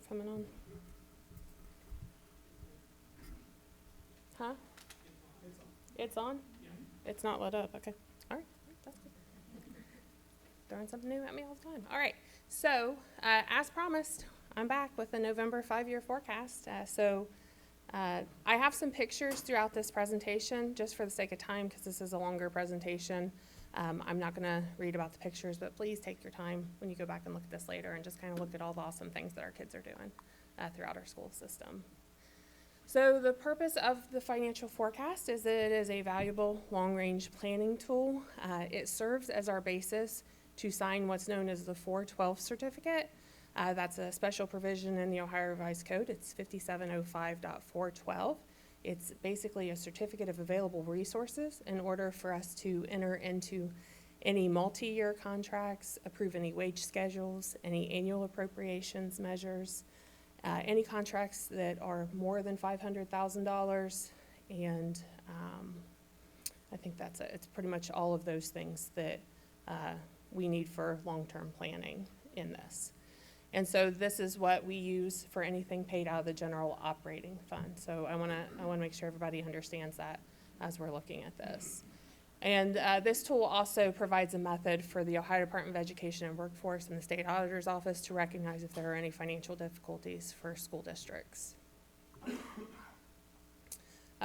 coming on? Huh? It's on? It's not lit up, okay. All right, that's good. Throwing something new at me all the time. All right, so as promised, I'm back with the November 5-year forecast. I have some pictures throughout this presentation, just for the sake of time, because this is a longer presentation. I'm not gonna read about the pictures, but please take your time when you go back and look at this later and just kind of look at all the awesome things that our kids are doing throughout our school system. So the purpose of the financial forecast is that it is a valuable long-range planning tool. It serves as our basis to sign what's known as the 412 certificate. That's a special provision in the Ohio Revised Code. It's 5705.412. It's basically a certificate of available resources in order for us to enter into any multi-year contracts, approve any wage schedules, any annual appropriations measures, any contracts that are more than $500,000, and I think it's pretty much all of those things that we need for long-term planning in this. And so this is what we use for anything paid out of the general operating fund. So I wanna make sure everybody understands that as we're looking at this. And this tool also provides a method for the Ohio Department of Education and Workforce and the State Auditor's Office to recognize if there are any financial difficulties for school districts.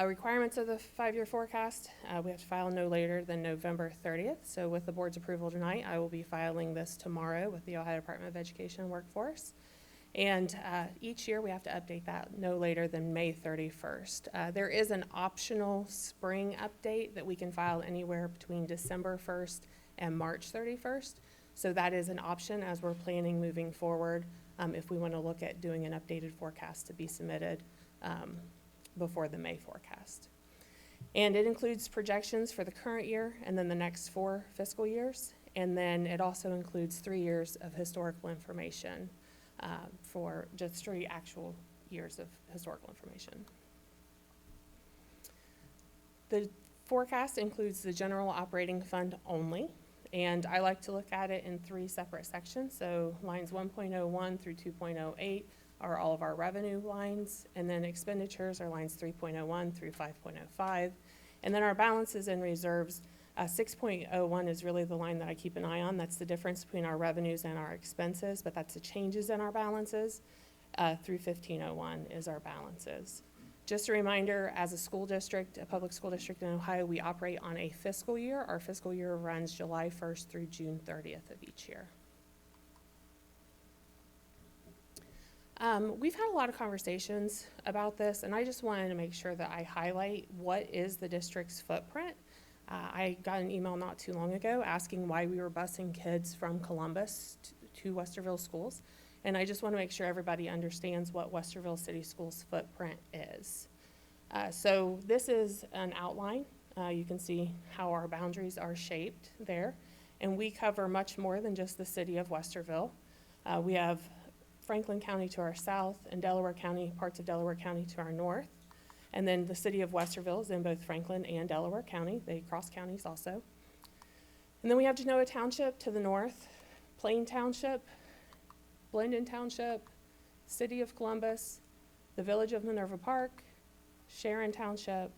Requirements of the 5-year forecast, we have to file no later than November 30th. So with the board's approval tonight, I will be filing this tomorrow with the Ohio Department of Education and Workforce. And each year we have to update that no later than May 31st. There is an optional spring update that we can file anywhere between December 1st and March 31st. So that is an option as we're planning moving forward if we want to look at doing an updated forecast to be submitted before the May forecast. And it includes projections for the current year and then the next 4 fiscal years. And then it also includes 3 years of historical information for just 3 actual years of historical information. The forecast includes the general operating fund only, and I like to look at it in 3 separate sections. So lines 1.01 through 2.08 are all of our revenue lines, and then expenditures are lines 3.01 through 5.05, and then our balances and reserves. 6.01 is really the line that I keep an eye on. That's the difference between our revenues and our expenses, but that's the changes in our balances. Through 1501 is our balances. Just a reminder, as a school district, a public school district in Ohio, we operate on a fiscal year. Our fiscal year runs July 1st through June 30th of each year. We've had a lot of conversations about this, and I just wanted to make sure that I highlight what is the district's footprint. I got an email not too long ago asking why we were busing kids from Columbus to Westerville schools. And I just want to make sure everybody understands what Westerville City Schools' footprint is. So this is an outline. You can see how our boundaries are shaped there. And we cover much more than just the city of Westerville. We have Franklin County to our south and Delaware County, parts of Delaware County to our north. And then the city of Westerville is in both Franklin and Delaware County. They cross counties also. And then we have Genoa Township to the north, Plain Township, Blendon Township, City of Columbus, the village of Minerva Park, Sharon Township,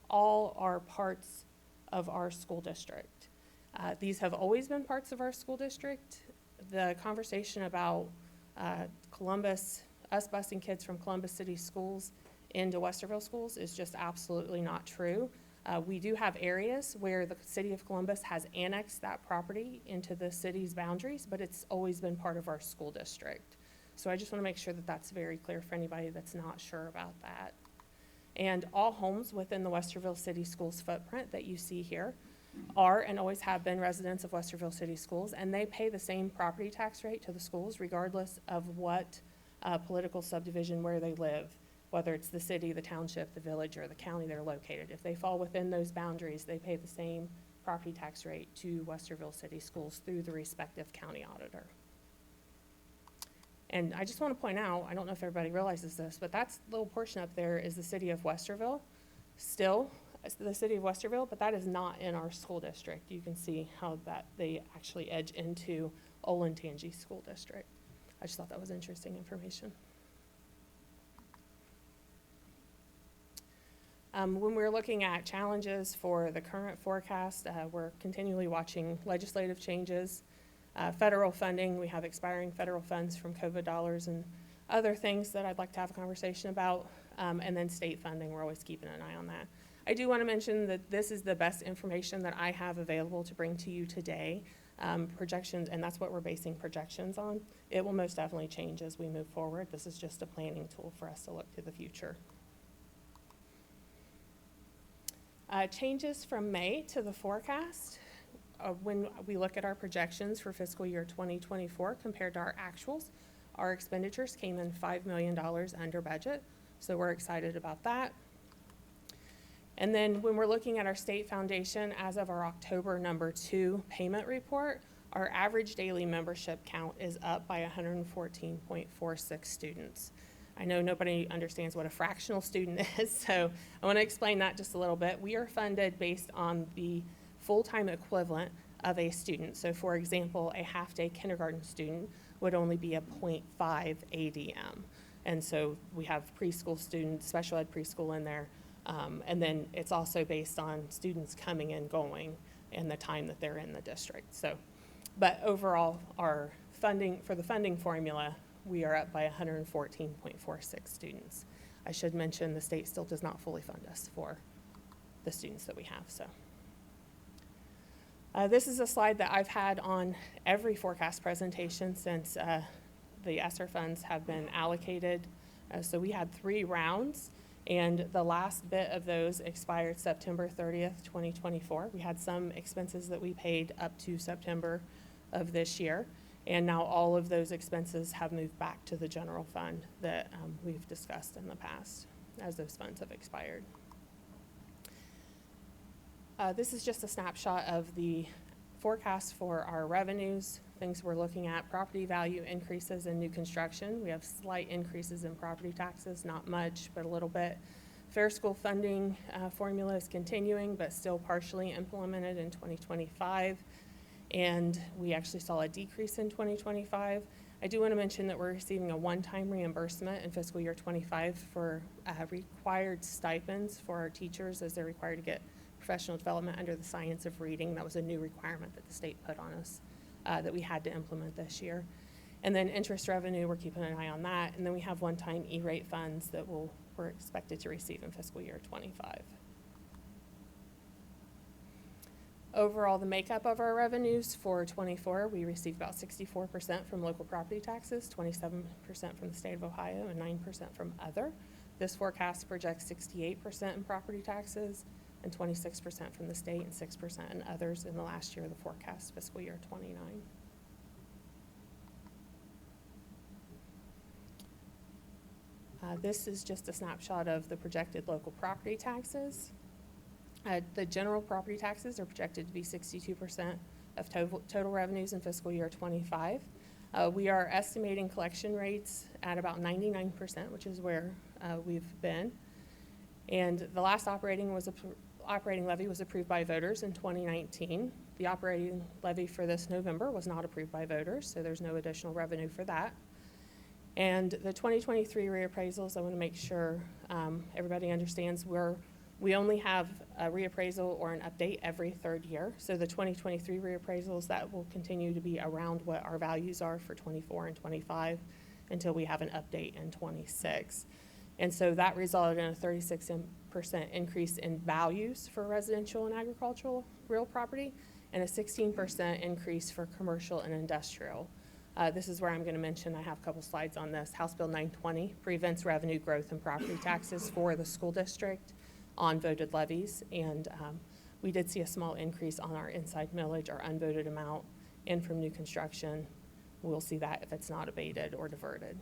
all are parts of our school district. These have always been parts of our school district. The conversation about Columbus, us busing kids from Columbus City schools into Westerville schools is just absolutely not true. We do have areas where the city of Columbus has annexed that property into the city's boundaries, but it's always been part of our school district. So I just want to make sure that that's very clear for anybody that's not sure about that. And all homes within the Westerville City Schools footprint that you see here are and always have been residents of Westerville City Schools, and they pay the same property tax rate to the schools regardless of what political subdivision where they live, whether it's the city, the township, the village, or the county they're located. If they fall within those boundaries, they pay the same property tax rate to Westerville City Schools through the respective county auditor. And I just want to point out, I don't know if everybody realizes this, but that little portion up there is the city of Westerville. Still, it's the city of Westerville, but that is not in our school district. You can see how that they actually edge into Olentangy School District. I just thought that was interesting information. When we're looking at challenges for the current forecast, we're continually watching legislative changes, federal funding. We have expiring federal funds from COVID dollars and other things that I'd like to have a conversation about, and then state funding. We're always keeping an eye on that. I do want to mention that this is the best information that I have available to bring to you today, projections, and that's what we're basing projections on. It will most definitely change as we move forward. This is just a planning tool for us to look to the future. Changes from May to the forecast. When we look at our projections for fiscal year 2024 compared to our actuals, our expenditures came in $5 million under budget, so we're excited about that. And then when we're looking at our state foundation, as of our October #2 payment report, our average daily membership count is up by 114.46 students. I know nobody understands what a fractional student is, so I want to explain that just a little bit. We are funded based on the full-time equivalent of a student. So for example, a half-day kindergarten student would only be a 0.5 ADM. And so we have preschool students, special ed preschool in there, and then it's also based on students coming and going and the time that they're in the district. So, but overall, our funding, for the funding formula, we are up by 114.46 students. I should mention the state still does not fully fund us for the students that we have. So this is a slide that I've had on every forecast presentation since the ESSER funds have been allocated. So we had 3 rounds, and the last bit of those expired September 30th, 2024. We had some expenses that we paid up to September of this year. And now all of those expenses have moved back to the general fund that we've discussed in the past as those funds have expired. This is just a snapshot of the forecast for our revenues, things we're looking at. Property value increases in new construction. We have slight increases in property taxes, not much, but a little bit. Fair school funding formula is continuing, but still partially implemented in 2025. And we actually saw a decrease in 2025. I do want to mention that we're receiving a one-time reimbursement in fiscal year 25 for required stipends for our teachers as they're required to get professional development under the science of reading. That was a new requirement that the state put on us that we had to implement this year. And then interest revenue, we're keeping an eye on that. And then we have one-time E-rate funds that we're expected to receive in fiscal year 25. Overall, the makeup of our revenues for 24, we received about 64% from local property taxes, 27% from the state of Ohio, and 9% from other. This forecast projects 68% in property taxes and 26% from the state and 6% in others in the last year of the forecast, fiscal year 29. This is just a snapshot of the projected local property taxes. The general property taxes are projected to be 62% of total revenues in fiscal year 25. We are estimating collection rates at about 99%, which is where we've been. And the last operating levy was approved by voters in 2019. The operating levy for this November was not approved by voters, so there's no additional revenue for that. And the 2023 reappraisals, I want to make sure everybody understands we only have a reappraisal or an update every 3rd year. So the 2023 reappraisals, that will continue to be around what our values are for 24 and 25 until we have an update in 26. And so that resulted in a 36% increase in values for residential and agricultural real property and a 16% increase for commercial and industrial. This is where I'm going to mention, I have a couple slides on this. House Bill 920 prevents revenue growth in property taxes for the school district on voted levies, and we did see a small increase on our inside millage, our unvoted amount, and from new construction. We'll see that if it's not abated or diverted.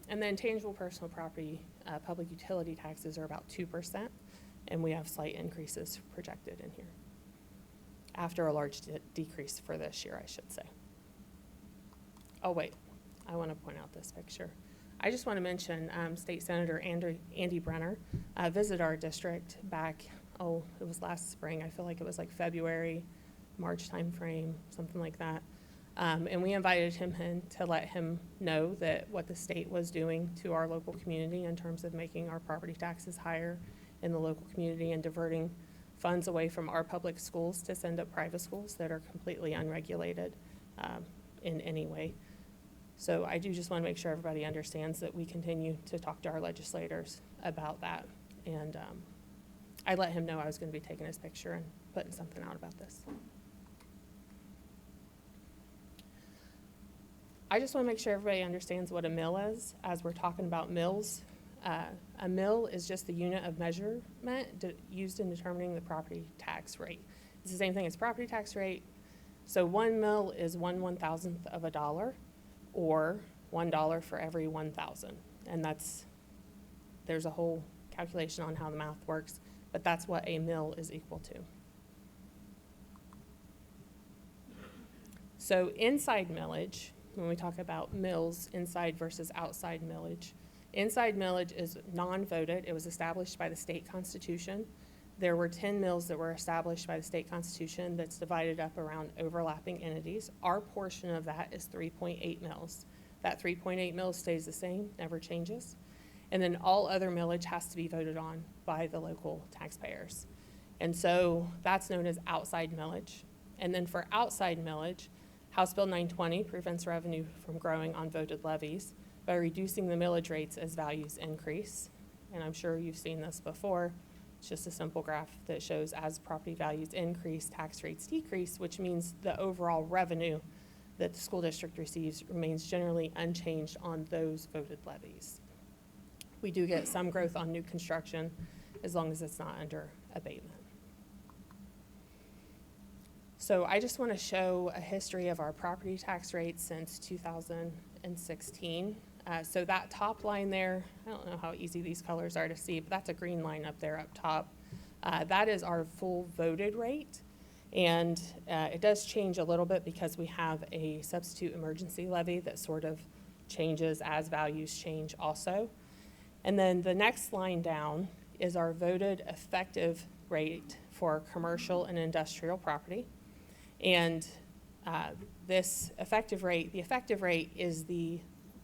And then tangible personal property, public utility taxes are about 2%, and we have slight increases projected in here after a large decrease for this year, I should say. Oh wait, I want to point out this picture. I just want to mention State Senator Andy Brenner visited our district back, it was last spring. I feel like it was like February, March timeframe, something like that. And we invited him in to let him know that what the state was doing to our local community in terms of making our property taxes higher in the local community and diverting funds away from our public schools to send up private schools that are completely unregulated in any way. So I do just want to make sure everybody understands that we continue to talk to our legislators about that. And I let him know I was going to be taking his picture and putting something out about this. I just want to make sure everybody understands what a mill is as we're talking about mills. A mill is just the unit of measurement used in determining the property tax rate. It's the same thing as property tax rate. So 1 mill is 1/1000th of a dollar, or $1 for every 1,000. And there's a whole calculation on how the math works, but that's what a mill is equal to. So inside millage, when we talk about mills, inside versus outside millage, inside millage is non-voted. It was established by the state constitution. There were 10 mills that were established by the state constitution that's divided up around overlapping entities. Our portion of that is 3.8 mills. That 3.8 mills stays the same, never changes. And then all other millage has to be voted on by the local taxpayers. And so that's known as outside millage. And then for outside millage, House Bill 920 prevents revenue from growing on voted levies by reducing the millage rates as values increase. And I'm sure you've seen this before. It's just a simple graph that shows as property values increase, tax rates decrease, which means the overall revenue that the school district receives remains generally unchanged on those voted levies. We do get some growth on new construction as long as it's not under abatement. So I just want to show a history of our property tax rates since 2016. So that top line there, I don't know how easy these colors are to see, but that's a green line up there up top. That is our full voted rate. And it does change a little bit because we have a substitute emergency levy that sort of changes as values change also. And then the next line down is our voted effective rate for commercial and industrial property. And this effective rate, the effective rate is the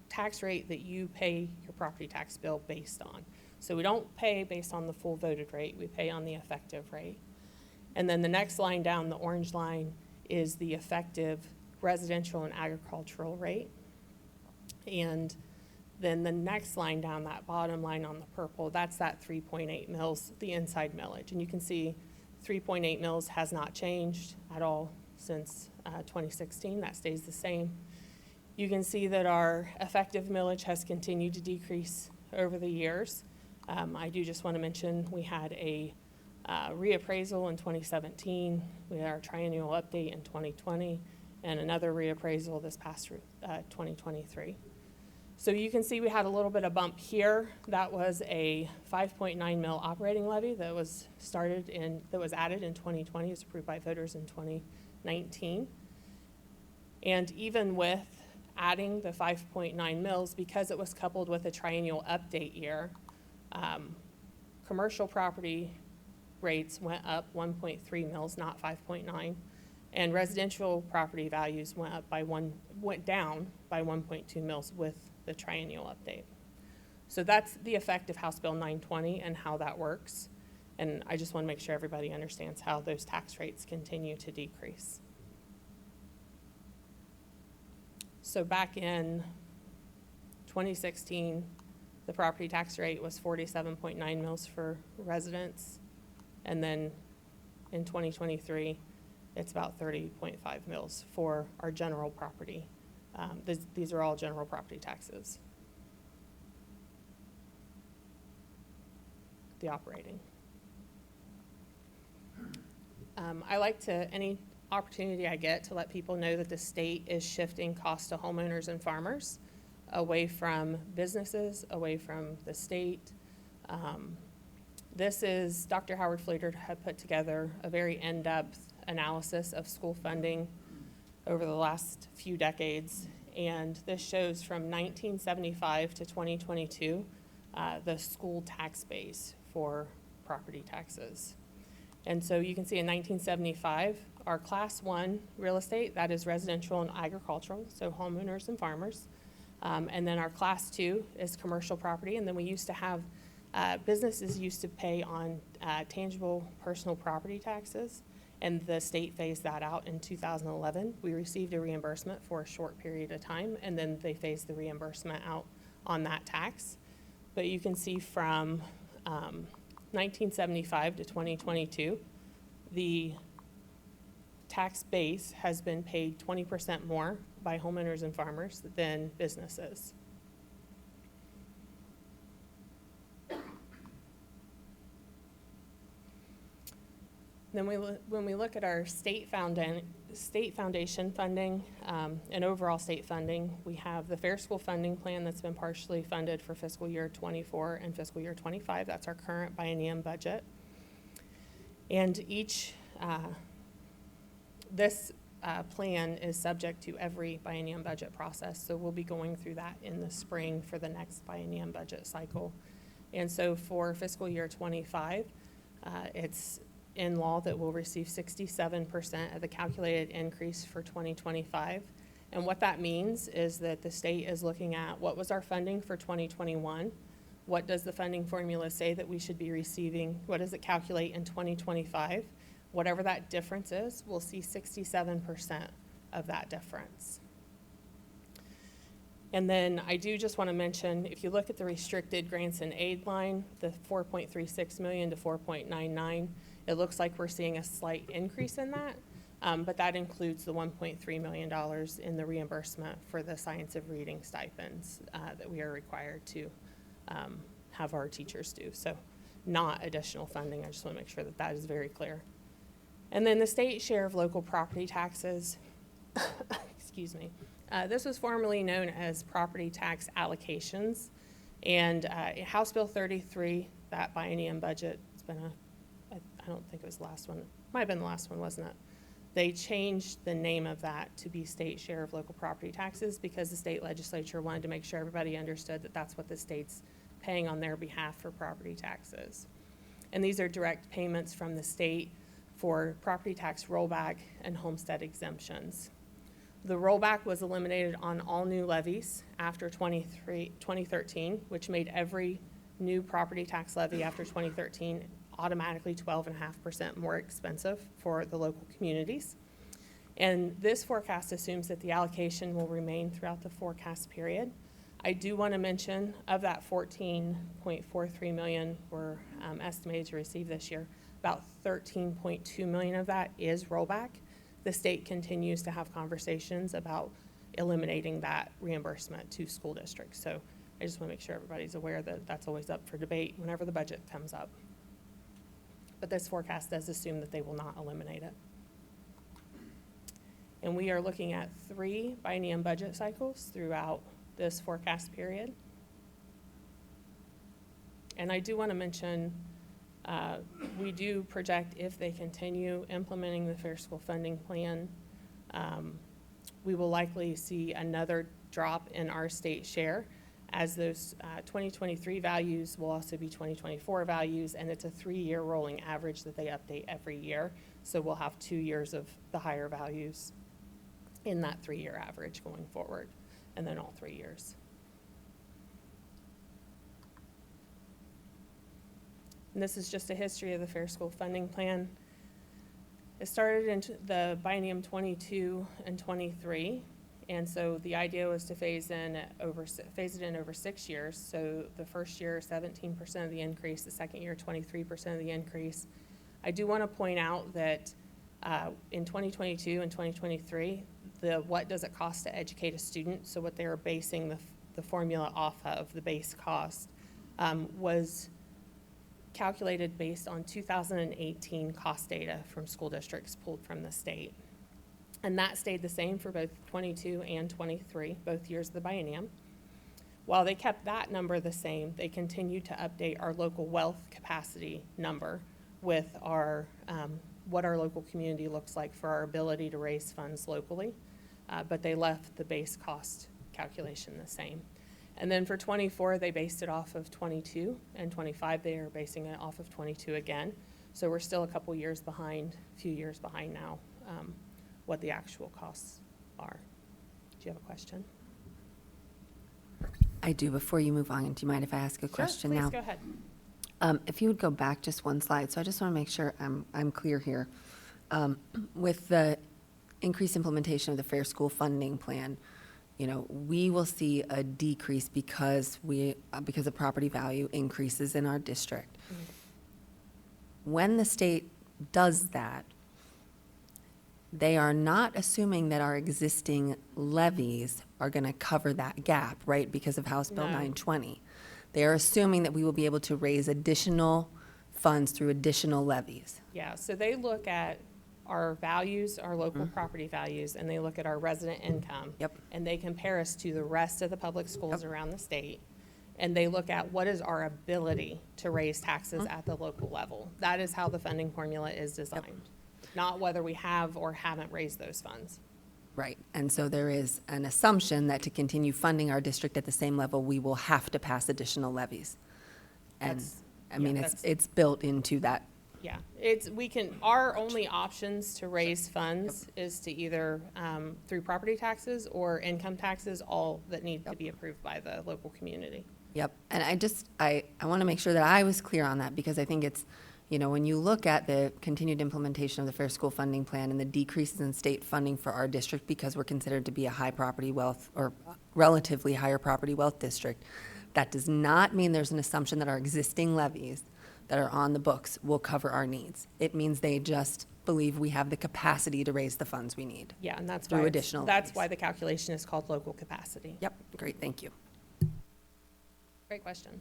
tax rate that you pay your property tax bill based on. So we don't pay based on the full voted rate, we pay on the effective rate. And then the next line down, the orange line, is the effective residential and agricultural rate. And then the next line down, that bottom line on the purple, that's that 3.8 mills, the inside millage. And you can see 3.8 mills has not changed at all since 2016. That stays the same. You can see that our effective millage has continued to decrease over the years. I do just want to mention we had a reappraisal in 2017. We had our triennial update in 2020 and another reappraisal this past 2023. So you can see we had a little bit of bump here. That was a 5.9 mil operating levy that was added in 2020, it was approved by voters in 2019. And even with adding the 5.9 mils, because it was coupled with a triennial update year, commercial property rates went up 1.3 mils, not 5.9, and residential property values went down by 1.2 mils with the triennial update. So that's the effect of House Bill 920 and how that works. And I just want to make sure everybody understands how those tax rates continue to decrease. So back in 2016, the property tax rate was 47.9 mils for residents. And then in 2023, it's about 30.5 mils for our general property. These are all general property taxes. The operating. I like to, any opportunity I get, to let people know that the state is shifting costs to homeowners and farmers away from businesses, away from the state. This is, Dr. Howard Fleeter had put together a very in-depth analysis of school funding over the last few decades, and this shows from 1975 to 2022 the school tax base for property taxes. And so you can see in 1975, our class 1 real estate, that is residential and agricultural, so homeowners and farmers. And then our class 2 is commercial property. And then we used to have, businesses used to pay on tangible personal property taxes, and the state phased that out in 2011. We received a reimbursement for a short period of time, and then they phased the reimbursement out on that tax. But you can see from 1975 to 2022, the tax base has been paid 20% more by homeowners and farmers than businesses. Then when we look at our state foundation funding and overall state funding, we have the Fair School Funding Plan that's been partially funded for fiscal year 24 and fiscal year 25. That's our current biennium budget. And this plan is subject to every biennium budget process, so we'll be going through that in the spring for the next biennium budget cycle. And so for fiscal year 25, it's in law that we'll receive 67% of the calculated increase for 2025. And what that means is that the state is looking at what was our funding for 2021, what does the funding formula say that we should be receiving, what does it calculate in 2025, whatever that difference is, we'll see 67% of that difference. And then I do just want to mention, if you look at the restricted grants and aid line, the 4.36 million to 4.99, it looks like we're seeing a slight increase in that, but that includes the $1.3 million in the reimbursement for the science of reading stipends that we are required to have our teachers do. So not additional funding. I just want to make sure that that is very clear. And then the state share of local property taxes, excuse me. This was formerly known as property tax allocations. And House Bill 33, that biennium budget, it's been I don't think it was the last one. It might have been the last one, wasn't it? They changed the name of that to be state share of local property taxes because the state legislature wanted to make sure everybody understood that that's what the state's paying on their behalf for property taxes. And these are direct payments from the state for property tax rollback and homestead exemptions. The rollback was eliminated on all new levies after 2013, which made every new property tax levy after 2013 automatically 12.5% more expensive for the local communities. And this forecast assumes that the allocation will remain throughout the forecast period. I do want to mention of that 14.43 million we're estimated to receive this year, about 13.2 million of that is rollback. The state continues to have conversations about eliminating that reimbursement to school districts. So I just want to make sure everybody's aware that that's always up for debate whenever the budget comes up. But this forecast does assume that they will not eliminate it. And we are looking at 3 biennium budget cycles throughout this forecast period. And I do want to mention, we do project if they continue implementing the Fair School Funding Plan, we will likely see another drop in our state share, as those 2023 values will also be 2024 values, and it's a 3-year rolling average that they update every year. So we'll have 2 years of the higher values in that 3-year average going forward, and then all 3 years. And this is just a history of the Fair School Funding Plan. It started in the biennium 22 and 23. And so the idea was to phase it in over 6 years. So the first year, 17% of the increase, the second year, 23% of the increase. I do want to point out that in 2022 and 2023, what does it cost to educate a student, so what they were basing the formula off of, the base cost, was calculated based on 2018 cost data from school districts pulled from the state. And that stayed the same for both 22 and 23, both years of the biennium. While they kept that number the same, they continued to update our local wealth capacity number with our what our local community looks like for our ability to raise funds locally, but they left the base cost calculation the same. And then for 24, they based it off of 22, and 25, they are basing it off of 22 again. So we're still a couple years behind, a few years behind now what the actual costs are. Do you have a question? I do. Before you move on, do you mind if I ask a question now? Sure, please go ahead. If you would go back just one slide, so I just want to make sure I'm clear here. With the increased implementation of the Fair School Funding Plan, you know, we will see a decrease because of property value increases in our district. When the state does that, they are not assuming that our existing levies are going to cover that gap, right, because of House Bill No. 920. They are assuming that we will be able to raise additional funds through additional levies. Yeah, so they look at our values, our local property values, and they look at our resident income. Yep. And they compare us to the rest of the public schools around the state. And they look at what is our ability to raise taxes at the local level. That is how the funding formula is designed, not whether we have or haven't raised those funds. Right, and so there is an assumption that to continue funding our district at the same level, we will have to pass additional levies. And, That's- I mean, yeah, it's built into that. Yeah, our only options to raise funds is to either, through property taxes or income taxes, all that need to be approved by the local community. Yep, and I want to make sure that I was clear on that, because I think it's, you know, when you look at the continued implementation of the Fair School Funding Plan and the decreases in state funding for our district because we're considered to be a high property wealth or relatively higher property wealth district, that does not mean there's an assumption that our existing levies that are on the books will cover our needs. It means they just believe we have the capacity to raise the funds we need. Yeah, and that's Through why, additional that's levies. why the calculation is called local capacity. Yep, great, thank you. Great question.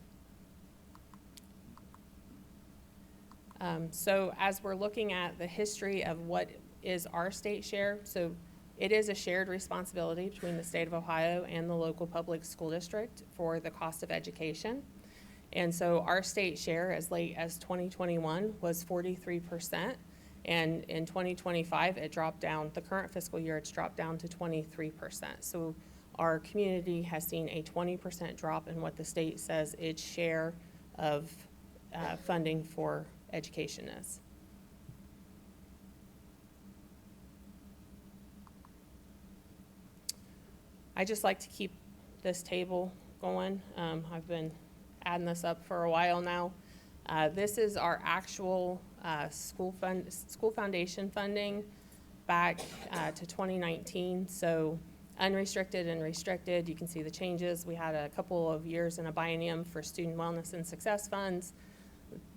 So as we're looking at the history of what is our state share, so it is a shared responsibility between the state of Ohio and the local public school district for the cost of education. And so our state share as late as 2021 was 43%. And in 2025, it dropped down, the current fiscal year, it's dropped down to 23%. So our community has seen a 20% drop in what the state says its share of funding for education is. I just like to keep this table going. I've been adding this up for a while now. This is our actual school foundation funding back to 2019. So unrestricted and restricted, you can see the changes. We had a couple of years in a biennium for student wellness and success funds.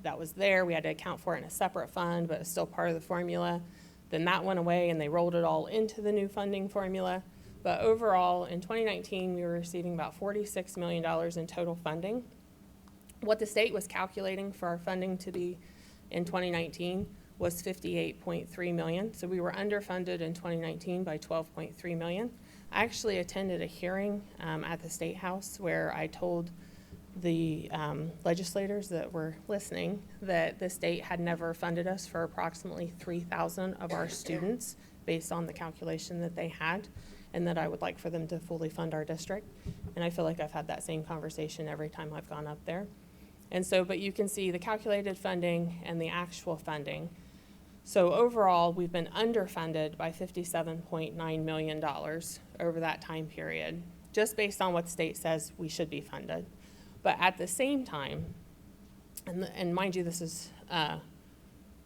That was there. We had to account for it in a separate fund, but it's still part of the formula. Then that went away and they rolled it all into the new funding formula. But overall, in 2019, we were receiving about $46 million in total funding. What the state was calculating for our funding to be in 2019 was $58.3 million. So we were underfunded in 2019 by $12.3 million. I actually attended a hearing at the State House where I told the legislators that were listening that the state had never funded us for approximately 3,000 of our students based on the calculation that they had, and that I would like for them to fully fund our district. And I feel like I've had that same conversation every time I've gone up there. And so, but you can see the calculated funding and the actual funding. So overall, we've been underfunded by $57.9 million over that time period, just based on what the state says we should be funded. But at the same time, and mind you, this is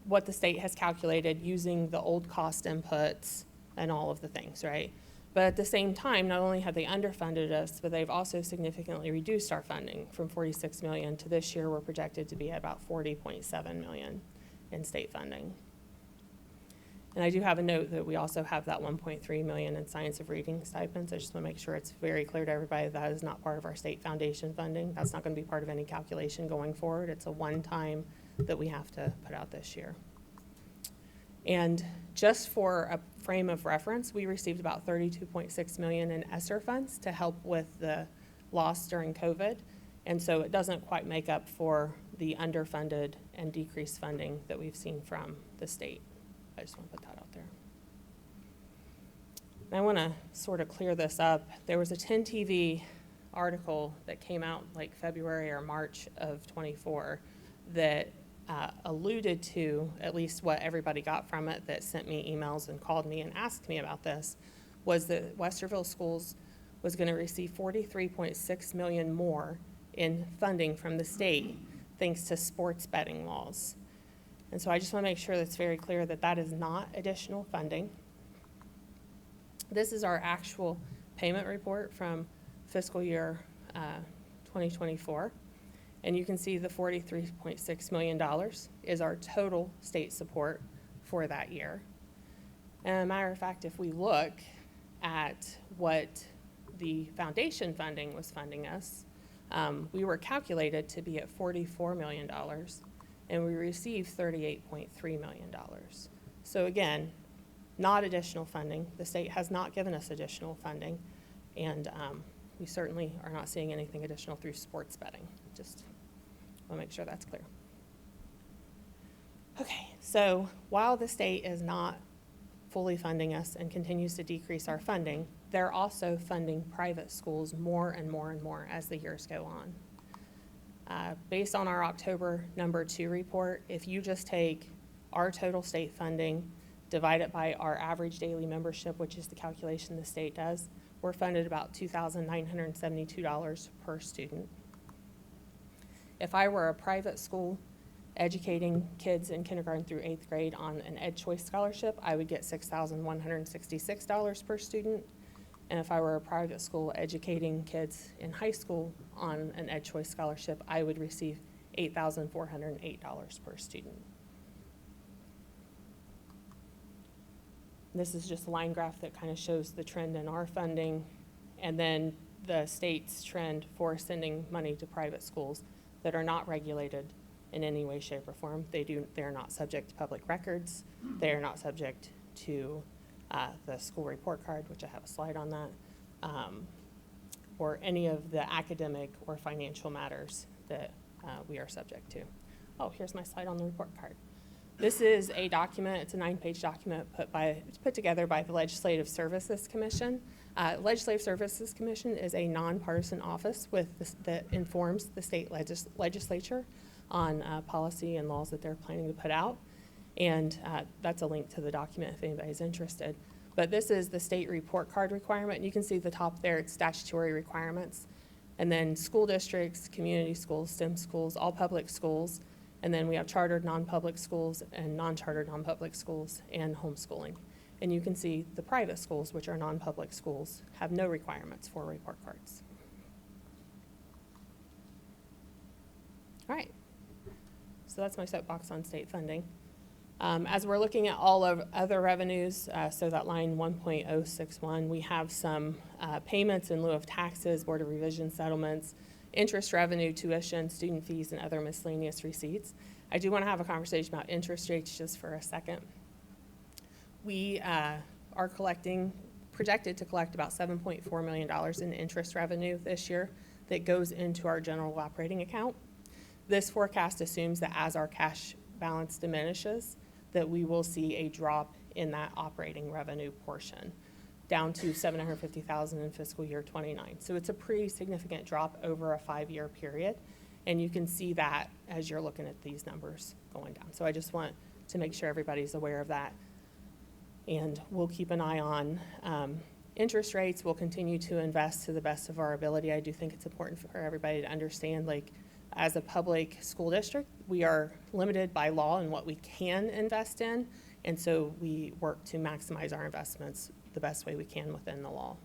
what the state has calculated using the old cost inputs and all of the things, right? But at the same time, not only have they underfunded us, but they've also significantly reduced our funding from $46 million to this year we're projected to be at about $40.7 million in state funding. And I do have a note that we also have that $1.3 million in science of reading stipends. I just want to make sure it's very clear to everybody that is not part of our state foundation funding. That's not going to be part of any calculation going forward. It's a one-time that we have to put out this year. And just for a frame of reference, we received about $32.6 million in ESSER funds to help with the loss during COVID. And so it doesn't quite make up for the underfunded and decreased funding that we've seen from the state. I just want to put that out there. And I want to sort of clear this up. There was a 10 TV article that came out like February or March of '24 that alluded to, at least what everybody got from it that sent me emails and called me and asked me about this, was that Westerville Schools was going to receive $43.6 million more in funding from the state thanks to sports betting laws. And so I just want to make sure that's very clear that that is not additional funding. This is our actual payment report from fiscal year 2024. And you can see the $43.6 million is our total state support for that year. And as a matter of fact, if we look at what the foundation funding was funding us, we were calculated to be at $44 million, and we received $38.3 million. So again, not additional funding. The state has not given us additional funding, and we certainly are not seeing anything additional through sports betting. Just want to make sure that's clear. Okay, so while the state is not fully funding us and continues to decrease our funding, they're also funding private schools more and more and more as the years go on. Based on our October number 2 report, if you just take our total state funding, divide it by our average daily membership, which is the calculation the state does, we're funded about $2,972 per student. If I were a private school educating kids in kindergarten through 8th grade on an Ed Choice scholarship, I would get $6,166 per student. And if I were a private school educating kids in high school on an Ed Choice scholarship, I would receive $8,408 per student. This is just a line graph that kind of shows the trend in our funding and then the state's trend for sending money to private schools that are not regulated in any way, shape, or form. They're not subject to public records. They are not subject to the school report card, which I have a slide on that, or any of the academic or financial matters that we are subject to. Oh, here's my slide on the report card. This is a document. It's a 9-page document put together by the Legislative Services Commission. Legislative Services Commission is a nonpartisan office that informs the state legislature on policy and laws that they're planning to put out. And that's a link to the document if anybody's interested. But this is the state report card requirement. And you can see the top there, it's statutory requirements. And then school districts, community schools, STEM schools, all public schools. And then we have chartered non-public schools and non-chartered non-public schools and homeschooling. And you can see the private schools, which are non-public schools, have no requirements for report cards. All right, so that's my soapbox on state funding. As we're looking at all of other revenues, so that line 1.061, we have some payments in lieu of taxes, Board of Revision settlements, interest revenue, tuition, student fees, and other miscellaneous receipts. I do want to have a conversation about interest rates just for a second. We are projected to collect about $7.4 million in interest revenue this year that goes into our general operating account. This forecast assumes that as our cash balance diminishes, that we will see a drop in that operating revenue portion, down to $750,000 in fiscal year 29. So it's a pretty significant drop over a 5-year period. And you can see that as you're looking at these numbers going down. So I just want to make sure everybody's aware of that. And we'll keep an eye on interest rates. We'll continue to invest to the best of our ability. I do think it's important for everybody to understand, like, as a public school district, we are limited by law in what we can invest in. And so we work to maximize our investments the best way we can within the law,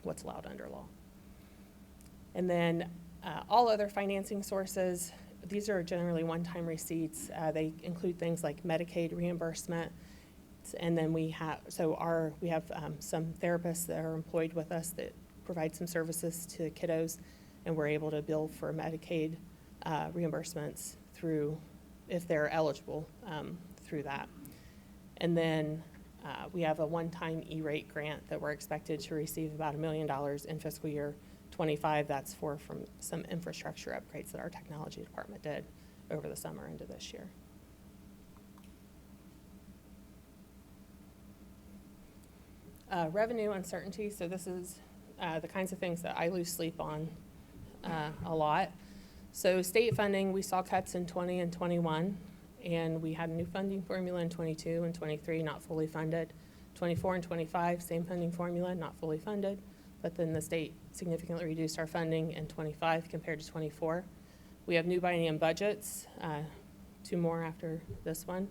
what's allowed under law. And then all other financing sources, these are generally one-time receipts. They include things like Medicaid reimbursement. And then we have some therapists that are employed with us that provide some services to kiddos, and we're able to bill for Medicaid reimbursements through, if they're eligible, through that. And then we have a one-time E-rate grant that we're expected to receive about $1 million in fiscal year 25. That's from some infrastructure upgrades that our technology department did over the summer into this year. Revenue uncertainty. So this is the kinds of things that I lose sleep on a lot. So state funding, we saw cuts in 20 and 21, and we had a new funding formula in 22 and 23, not fully funded. 24 and 25, same funding formula, not fully funded, but then the state significantly reduced our funding in 25 compared to 24. We have new biennium budgets, 2 more after this one.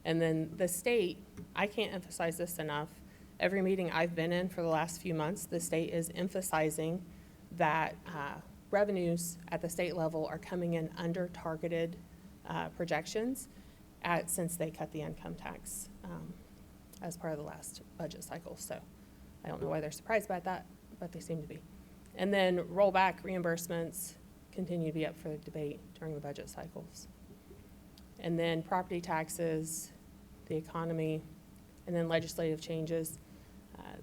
And then the state, I can't emphasize this enough, every meeting I've been in for the last few months, the state is emphasizing that revenues at the state level are coming in under targeted projections since they cut the income tax as part of the last budget cycle. So I don't know why they're surprised by that, but they seem to be. And then rollback reimbursements continue to be up for debate during the budget cycles. And then property taxes, the economy, and then legislative changes.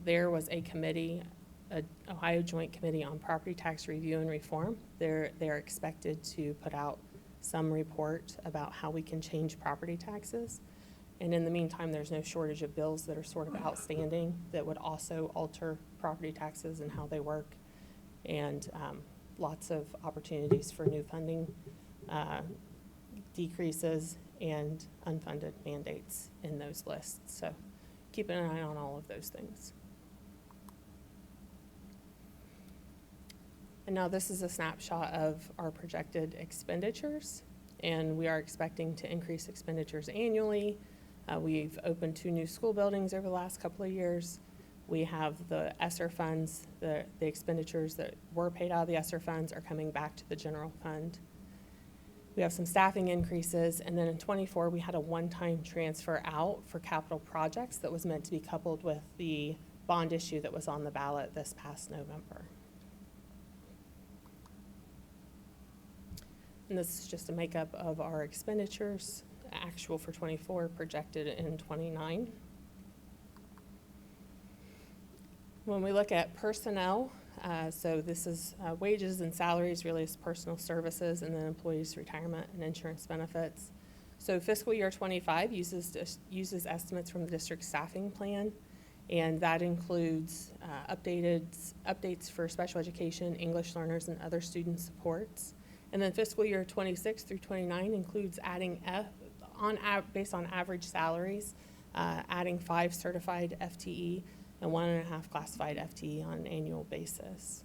There was a committee, an Ohio Joint Committee on Property Tax Review and Reform. They're expected to put out some report about how we can change property taxes. And in the meantime, there's no shortage of bills that are sort of outstanding that would also alter property taxes and how they work. And lots of opportunities for new funding decreases and unfunded mandates in those lists. So keep an eye on all of those things. And now this is a snapshot of our projected expenditures, and we are expecting to increase expenditures annually. We've opened 2 new school buildings over the last couple of years. We have the ESSER funds, the expenditures that were paid out of the ESSER funds are coming back to the general fund. We have some staffing increases, and then in 24, we had a one-time transfer out for capital projects that was meant to be coupled with the bond issue that was on the ballot this past November. And this is just a makeup of our expenditures, actual for 24, projected in 29. When we look at personnel, so this is wages and salaries, really is personal services, and then employees' retirement and insurance benefits. So fiscal year 25 uses estimates from the district staffing plan, and that includes updates for special education, English learners, and other student supports. And then fiscal year 26 through 29 includes adding, based on average salaries, adding 5 certified FTE and 1.5 classified FTE on an annual basis.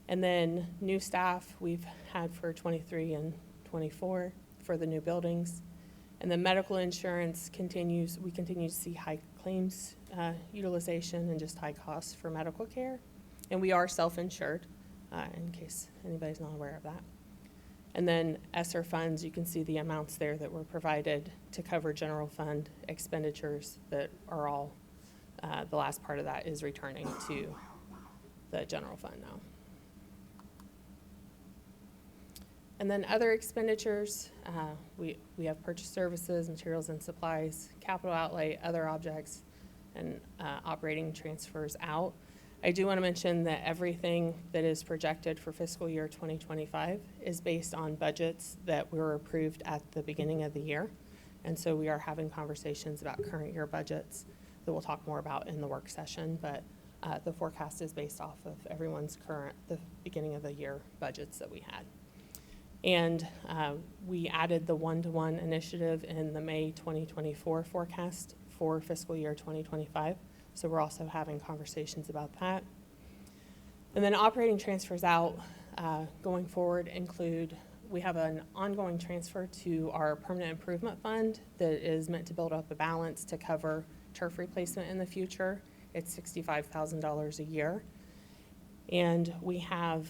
And then new staff we've had for 23 and 24 for the new buildings. And then medical insurance continues, we continue to see high claims utilization and just high costs for medical care. And we are self-insured, in case anybody's not aware of that. And then ESSER funds, you can see the amounts there that were provided to cover general fund expenditures that are all, the last part of that is returning to the general fund now. And then other expenditures, we have purchase services, materials and supplies, capital outlay, other objects, and operating transfers out. I do want to mention that everything that is projected for fiscal year 2025 is based on budgets that were approved at the beginning of the year. And so we are having conversations about current year budgets that we'll talk more about in the work session, but the forecast is based off of everyone's the beginning of the year budgets that we had. And we added the one-to-one initiative in the May 2024 forecast for fiscal year 2025. So we're also having conversations about that. And then operating transfers out going forward include, we have an ongoing transfer to our permanent improvement fund that is meant to build up a balance to cover turf replacement in the future. It's $65,000 a year. And we have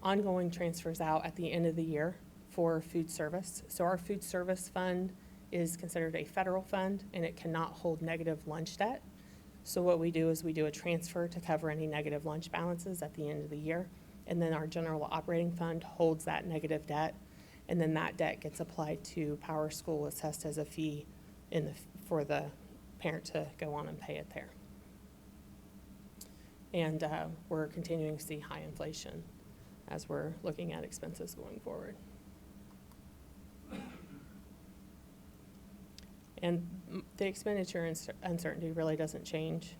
ongoing transfers out at the end of the year for food service. So our food service fund is considered a federal fund, and it cannot hold negative lunch debt. So what we do is we do a transfer to cover any negative lunch balances at the end of the year, and then our general operating fund holds that negative debt, and then that debt gets applied to Power School, assessed as a fee for the parent to go on and pay it there. And we're continuing to see high inflation as we're looking at expenses going forward. And the expenditure uncertainty really doesn't change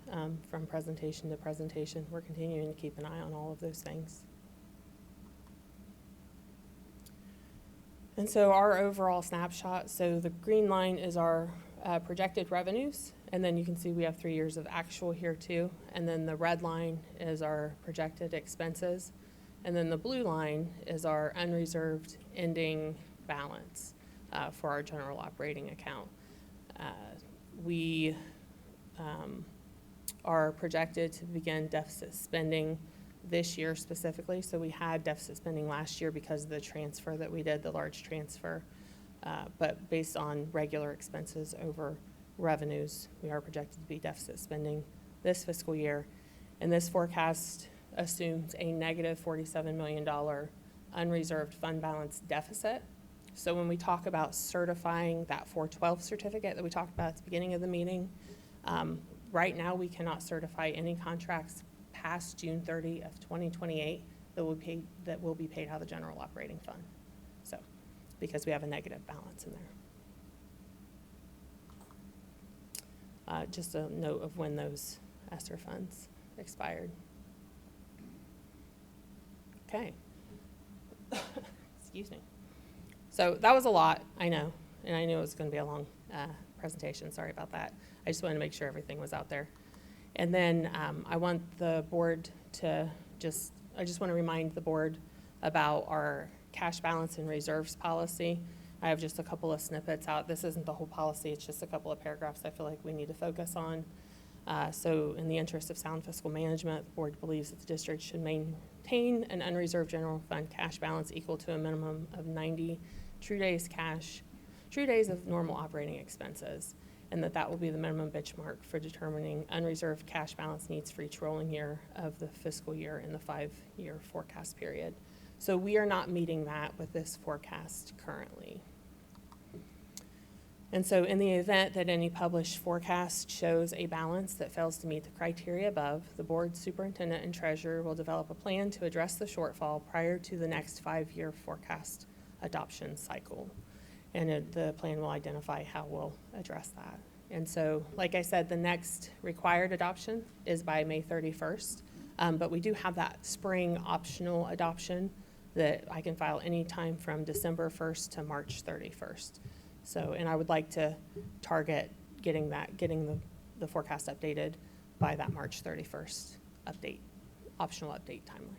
from presentation to presentation. We're continuing to keep an eye on all of those things. And so our overall snapshot, so the green line is our projected revenues, and then you can see we have 3 years of actual here too. And then the red line is our projected expenses. And then the blue line is our unreserved ending balance for our general operating account. We are projected to begin deficit spending this year specifically. So we had deficit spending last year because of the transfer that we did, the large transfer. But based on regular expenses over revenues, we are projected to be deficit spending this fiscal year. And this forecast assumes a negative $47 million unreserved fund balance deficit. So when we talk about certifying that 412 certificate that we talked about at the beginning of the meeting, right now we cannot certify any contracts past June 30 of 2028 that will be paid out of the general operating fund. So, because we have a negative balance in there. Just a note of when those ESSER funds expired. Okay. Excuse me. So that was a lot, I know, and I knew it was going to be a long presentation. Sorry about that. I just wanted to make sure everything was out there. And then I want the board to I just want to remind the board about our cash balance and reserves policy. I have just a couple of snippets out. This isn't the whole policy, it's just a couple of paragraphs I feel like we need to focus on. So in the interest of sound fiscal management, the board believes that the district should maintain an unreserved general fund cash balance equal to a minimum of 90 true days of normal operating expenses, and that will be the minimum benchmark for determining unreserved cash balance needs for each rolling year of the fiscal year in the 5-year forecast period. So we are not meeting that with this forecast currently. And so in the event that any published forecast shows a balance that fails to meet the criteria above, the board superintendent and treasurer will develop a plan to address the shortfall prior to the next 5-year forecast adoption cycle. And the plan will identify how we'll address that. And so, like I said, the next required adoption is by May 31st. But we do have that spring optional adoption that I can file anytime from December 1st to March 31st. So, and I would like to target getting the forecast updated by that March 31st optional update timeline.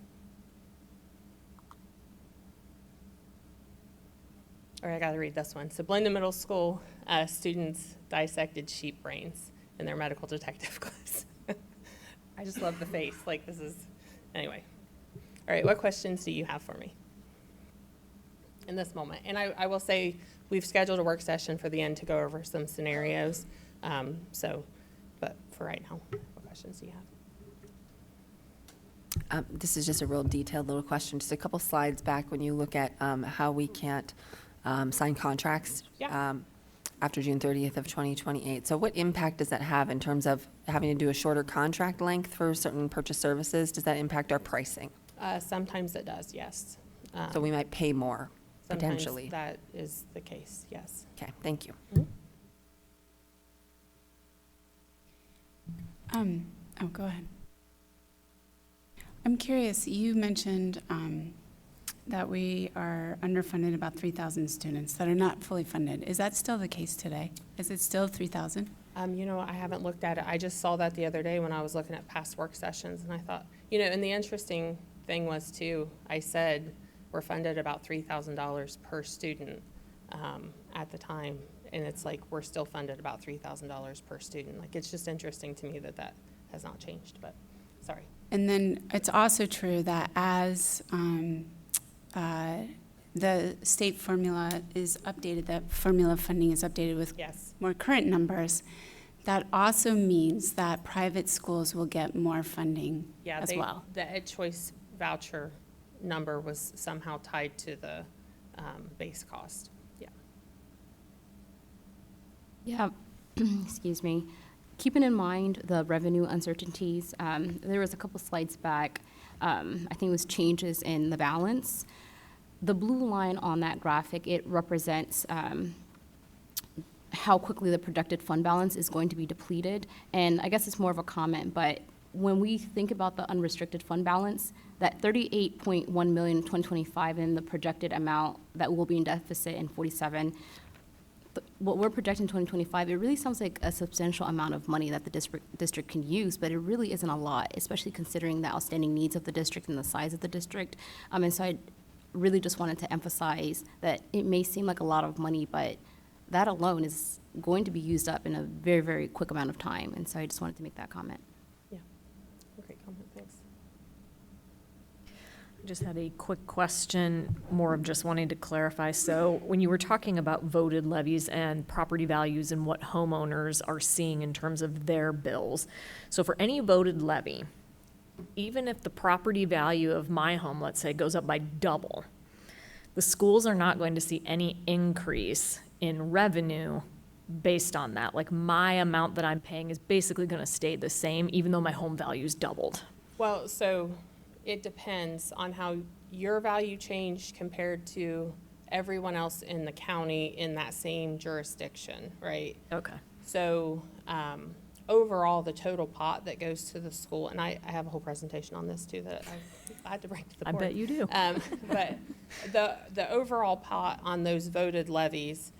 All right, I gotta read this one. So Blendon Middle School students dissected sheep brains in their medical detective class. I just love the face, like this is, anyway. All right, what questions do you have for me in this moment? And I will say, we've scheduled a work session for the end to go over some scenarios. But for right now, what questions do you have? This is just a real detailed little question. Just a couple slides back when you look at how we can't sign contracts after June 30th of 2028. So what impact does that have in terms of having to do a shorter contract length for certain purchase services? Does that impact our pricing? Sometimes it does, yes. So we might pay more, Sometimes potentially. that is the case, yes. Okay, thank you. Go ahead. I'm curious, you mentioned that we are underfunded about 3,000 students that are not fully funded. Is that still the case today? Is it still 3,000? I haven't looked at it. I just saw that the other day when I was looking at past work sessions, and I thought, and the interesting thing was too, I said we're funded about $3,000 per student at the time, and it's like we're still funded about $3,000 per student. Like, it's just interesting to me that has not changed, but sorry. And then it's also true that as the state formula is updated, that formula funding is updated with more current numbers, that also means that private schools will get more funding as well. The EdChoice voucher number was somehow tied to the base cost. Yeah, excuse me. Keeping in mind the revenue uncertainties, there was a couple slides back, I think it was changes in the balance. The blue line on that graphic, it represents how quickly the projected fund balance is going to be depleted. And I guess it's more of a comment, but when we think about the unrestricted fund balance, that 38.1 million in 2025 and the projected amount that will be in deficit in 47, what we're projecting in 2025, it really sounds like a substantial amount of money that the district can use, but it really isn't a lot, especially considering the outstanding needs of the district and the size of the district. And so I really just wanted to emphasize that it may seem like a lot of money, but that alone is going to be used up in a very, very quick amount of time. And so I just wanted to make that comment. Yeah, great comment, thanks. Just had a quick question, more of just wanting to clarify. So when you were talking about voted levies and property values and what homeowners are seeing in terms of their bills, so for any voted levy, even if the property value of my home, let's say, goes up by double, the schools are not going to see any increase in revenue based on that. Like, my amount that I'm paying is basically going to stay the same, even though my home value's doubled. Well, so it depends on how your value changed compared to everyone else in the county in that same jurisdiction, right? Okay. So overall, the total pot that goes to the school, and I have a whole presentation on this too that I had to bring to the I board. bet you do. But the overall pot on those voted levies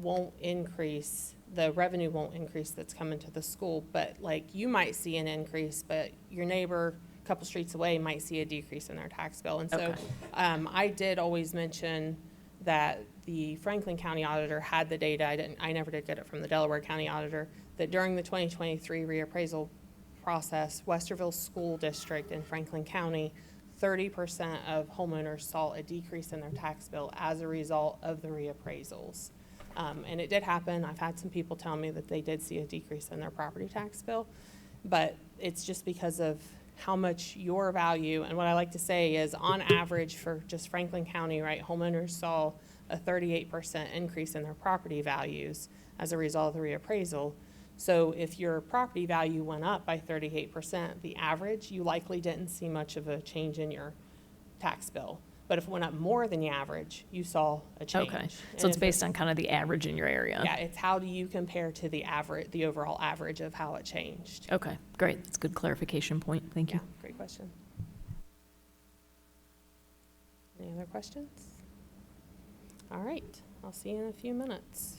won't increase, the revenue won't increase that's coming to the school, but like you might see an increase, but your neighbor a couple streets away might see a decrease in their tax bill. And so Okay. I did always mention that the Franklin County Auditor had the data. I never did get it from the Delaware County Auditor, that during the 2023 reappraisal process, Westerville School District in Franklin County, 30% of homeowners saw a decrease in their tax bill as a result of the reappraisals. And it did happen. I've had some people tell me that they did see a decrease in their property tax bill, but it's just because of how much your value, and what I like to say is on average for just Franklin County, right, homeowners saw a 38% increase in their property values as a result of the reappraisal. So if your property value went up by 38%, the average, you likely didn't see much of a change in your tax bill. But if it went up more than the average, you saw a change. Okay. And So it's if based on kind of the average in your area? Yeah, it's how do you compare to the average, the overall average of how it changed. Okay, great. That's a good clarification point. Thank you. Yeah, great question. Any other questions? All right, I'll see you in a few minutes.